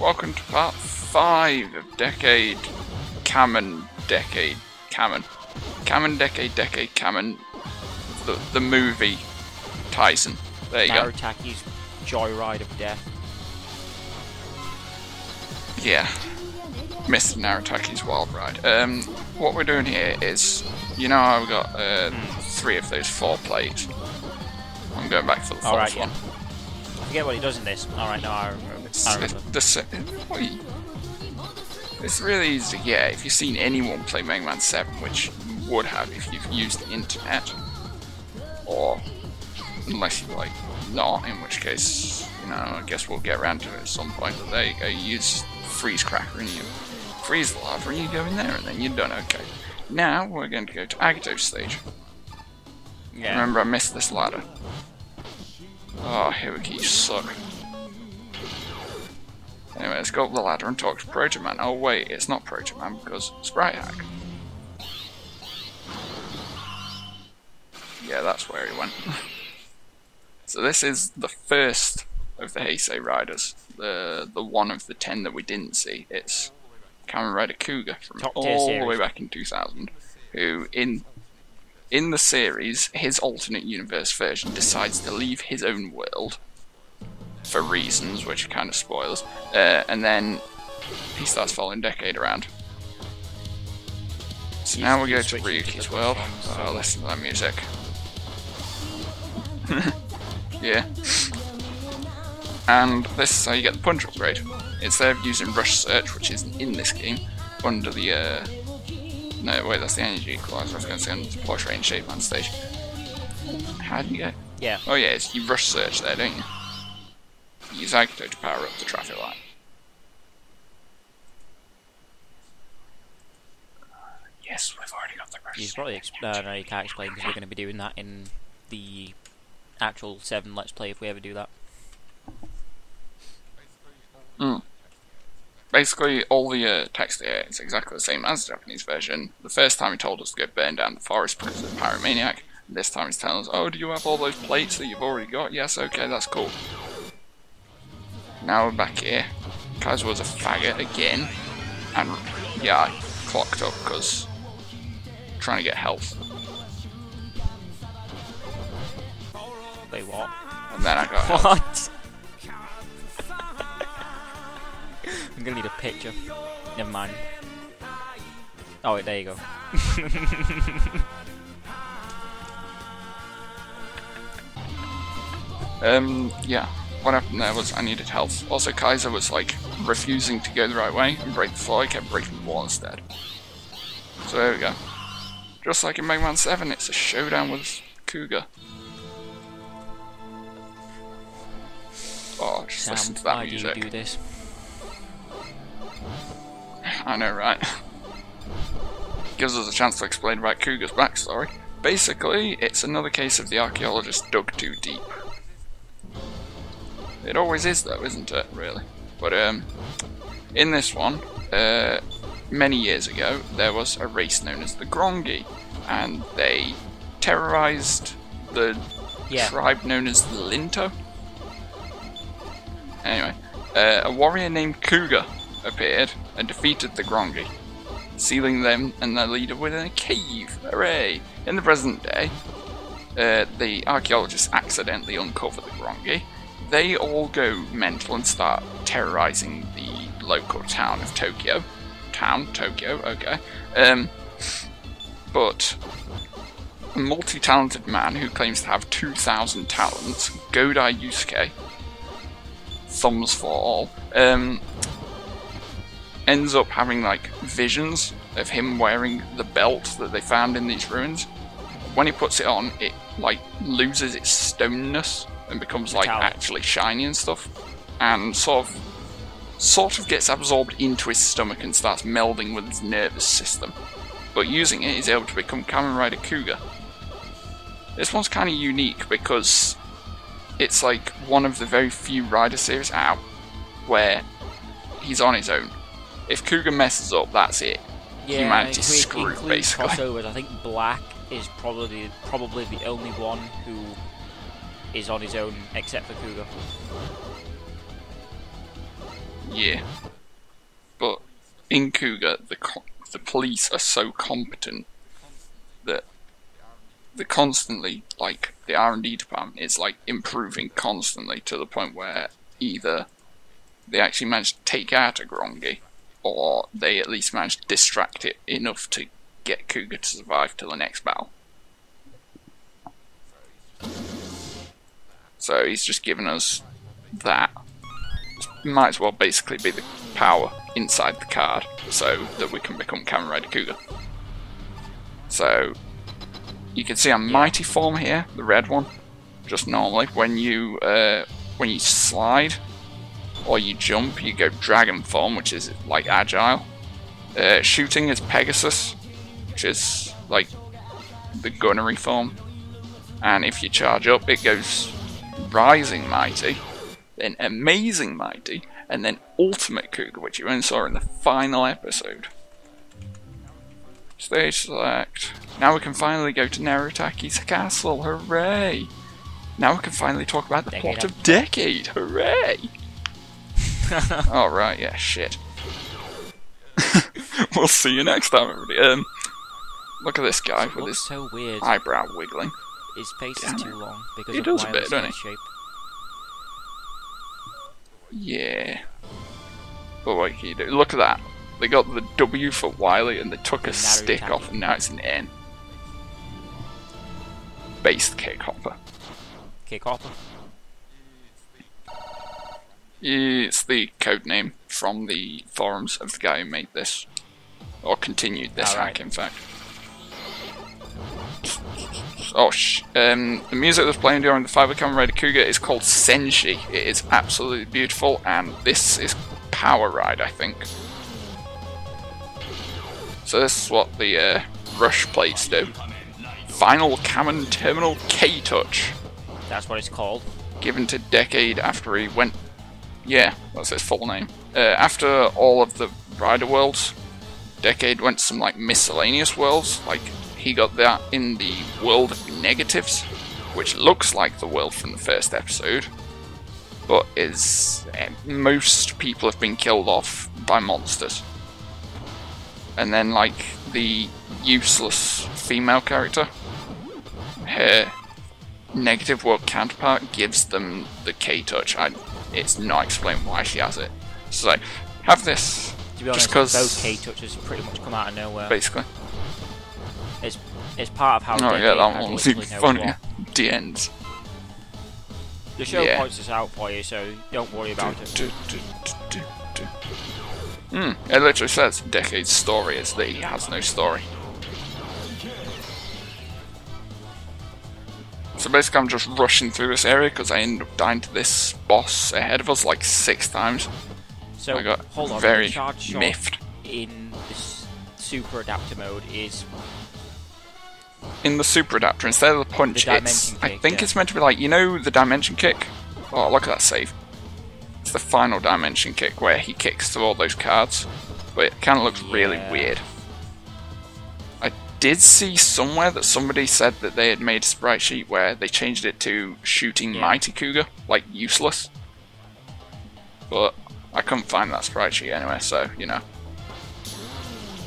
Welcome to part 5 of Kamen, the movie Tyson. There you go. Neurotaxis Joyride of Death. Yeah. Mr. Neurotaxis Wild Ride. What we're doing here is, you know how we got 3 of those 4 plates. I'm going back for the 4th one. I forget what he does in this. Alright, no, I remember. It's really easy to get if you've seen anyone play Mega Man 7, which you would have if you've used the internet. Or, unless you like not, in which case, you know, I guess we'll get around to it at some point. But there you go, you use Freeze Cracker and you freeze the lava and you go in there and then you're done. Okay. Now we're going to go to Agato's stage. Yeah. Remember, I missed this ladder. Oh, here we go, you suck. Anyway, let's go up the ladder and talk to Proto Man. Oh wait, it's not Proto Man because Sprite Hack. Yeah, that's where he went. So this is the first of the Heisei Riders. The one of the 10 that we didn't see. It's Kamen Rider Cougar from all the way back in 2000, who in the series, his alternate universe version decides to leave his own world for reasons, which kind of spoils, and then he starts following Decade around. So now we go to Ryuki's world. Oh, listen to that music. Yeah. And this is how you get the punch upgrade. Instead of using Rush Search, which isn't in this game, under the no, wait, that's the energy equalizer. I was going to say under the Plush Range Shape Man stage. How do you get? Yeah. Oh yeah, it's you Rush Search there, don't you? Use Agito to power up the traffic light. Yes, we've already got the Rush. You probably no, you can't explain because we're going to be doing that in the actual 7 Let's Play if we ever do that. Basically, all the text here is exactly the same as the Japanese version. The first time he told us to go burn down the forest because of the Pyromaniac. This time he's telling us, oh, do you have all those plates that you've already got? Yes, okay, that's cool. Now we're back here. Kaiser was a faggot again. And, yeah, I clocked up because I'm trying to get health. Wait, what? And then I got health. What? I'm gonna need a picture. Never mind. Oh wait, there you go. Yeah. What happened there was I needed health. Also, Kaiser was like refusing to go the right way and break the floor. I kept breaking the wall instead. So there we go. Just like in Mega Man 7, it's a showdown with Cougar. Oh, just listen to that music. Why do you do this? I know, right? Gives us a chance to explain about Cougar's backstory. Basically, it's another case of the archaeologist dug too deep. It always is though, isn't it, really? But in this one, many years ago, there was a race known as the Grongi, and they terrorized the tribe known as the Linto. Anyway, a warrior named Cougar appeared and defeated the Grongi, sealing them and their leader within a cave. Hooray! In the present day, the archaeologists accidentally uncover the Grongi. They all go mental and start terrorizing the local town of Tokyo. Tokyo, okay. But a multi-talented man who claims to have 2,000 talents, Godai Yusuke, thumbs for all, ends up having like visions of him wearing the belt that they found in these ruins. When he puts it on, it like loses its stoneness and becomes like actually shiny and stuff, and sort of gets absorbed into his stomach and starts melding with his nervous system. But using it, he's able to become Kamen Rider Cougar. This one's kind of unique because it's like one of the very few Rider series out where he's on his own. If Cougar messes up, that's it. Yeah, humanity's screwed, basically. Crossovers, I think Black is probably the only one who is on his own except for Cougar. Yeah. But in Cougar, the police are so competent that they're constantly, like, the R&D department is, like, improving constantly to the point where either they actually manage to take out a Grongi, or they at least manage to distract it enough to get Cougar to survive till the next battle. So he's just given us that. Might as well basically be the power inside the card, so that we can become Kamen Rider Cougar. So you can see a mighty form here, the red one. Just normally, when you slide or you jump, you go dragon form, which is like agile. Shooting is Pegasus, which is like the gunnery form. And if you charge up, it goes Rising Mighty, then Amazing Mighty, and then Ultimate Cougar, which you only saw in the final episode. Stage select. Now we can finally go to Neurotaxis castle, hooray! Now we can finally talk about the plot of Decade, hooray! Alright, yeah, shit. We'll see you next time, everybody. Look at this guy with his so weird. Eyebrow wiggling. His face is too long because he of does a bit, doesn't he? shape. Yeah. But what can you do? Look at that. They got the W for Wily and they took a stick off and now it's an N. Based Kickhopper. Kickhopper? It's the code name from the forums of the guy who made this. Or continued this hack, in fact. Oh, the music that's playing during the Fiber Kamen Rider Cougar is called Senshi. It is absolutely beautiful, and this is Power Ride, I think. So this is what the rush plates do. Final Kamen Terminal K-Touch. That's what it's called. Given to Decade after he went... Yeah, that's his full name. After all of the Rider worlds, Decade went to some like miscellaneous worlds, like he got that in the World of Negatives, which looks like the world from the first episode, but is most people have been killed off by monsters. And then like the useless female character, her negative world counterpart gives them the K-Touch. It's not explained why she has it. So like, have this. To be honest, both K-Touches pretty much come out of nowhere. Basically. It's part of how oh yeah, that one was even funnier. The ends. The show points this out for you, so don't worry about it. It literally says Decade's story is that he has no story. So basically I'm just rushing through this area because I ended up dying to this boss ahead of us like 6 times. So I got hold on, very the charge shot miffed. in this super adapter mode is... In the super adapter, instead of the punch, I think it's meant to be like, you know the dimension kick? Oh, look at that save. It's the final dimension kick where he kicks through all those cards, but it kind of looks really weird. I did see somewhere that somebody said that they had made a sprite sheet where they changed it to shooting Mighty Cougar, like useless. But I couldn't find that sprite sheet anyway, so, you know.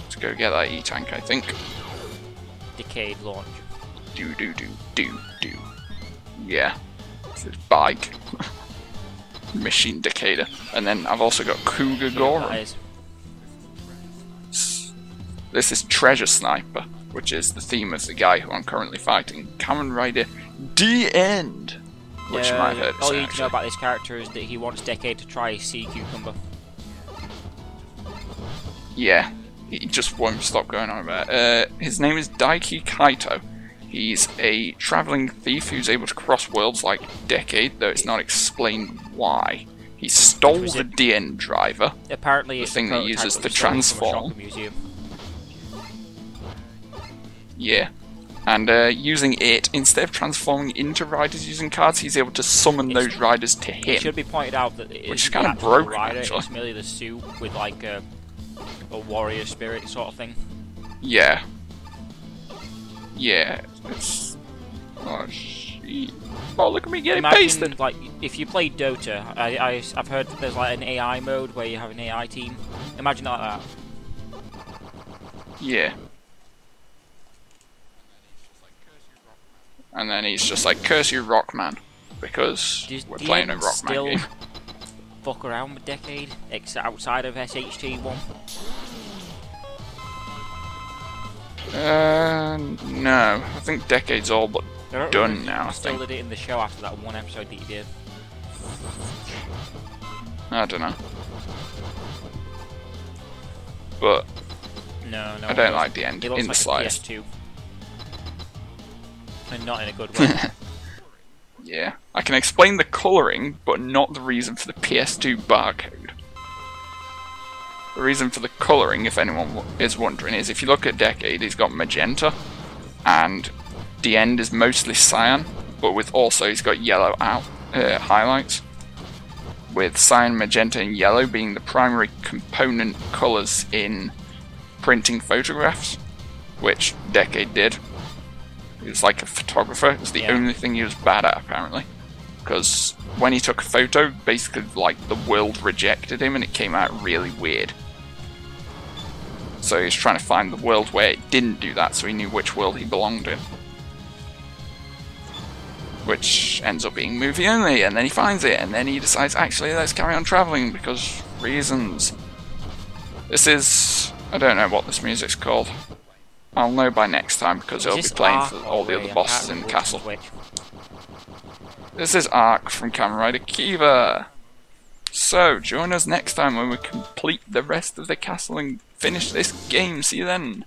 Let's go get that E-Tank, I think. Decade launch. Do. Yeah. It's his bike. Machine Decader. And then I've also got Cougar Goron. This is Treasure Sniper, which is the theme of the guy who I'm currently fighting. Kamen Rider D-End. Which you might have heard. All you need to know about this character is that he wants Decade to try Sea Cucumber. Yeah. He just won't stop going on about it. His name is Daiki Kaito. He's a travelling thief who's able to cross worlds like Decade, though it's not explained why. He stole the DN driver, apparently the thing that uses to transform. Yeah. And using it, instead of transforming into riders using cards, he's able to summon those riders to him. It should be pointed out that which is kind of broken, rider, actually. it's merely the suit with like a warrior spirit sort of thing. Yeah. Yeah, it's... Oh, Oh, look at me getting Imagine, pasted! like, if you play Dota, I've heard that there's like an AI mode where you have an AI team. Imagine like that. Yeah. And then he's just like, curse you, Rockman. Because we're playing a Rockman still game. Fuck around with Decade, outside of SHT1? No. I think Decade's all but done now, I Still think. did it in the show after that one episode that you did. I don't know. But No, I don't like the end It looks in the like slightest. a PS2. And not in a good way. Yeah. I can explain the colouring, but not the reason for the PS2 barcode. The reason for the colouring, if anyone is wondering, is if you look at Decade, he's got magenta, and the end is mostly cyan, but with also he's got yellow highlights, with cyan, magenta, and yellow being the primary component colours in printing photographs, which Decade did. He was like a photographer. It was the only thing he was bad at, apparently, because when he took a photo, basically like the world rejected him and it came out really weird. So he was trying to find the world where it didn't do that, so he knew which world he belonged in. Which ends up being movie only, and then he finds it, and then he decides, actually, let's carry on travelling, because reasons. This is... I don't know what this music's called. I'll know by next time, because it'll be playing for all the other bosses in the castle. This is Ark from Kamen Rider Kiva. So, join us next time when we complete the rest of the castle and finish this game. See you then.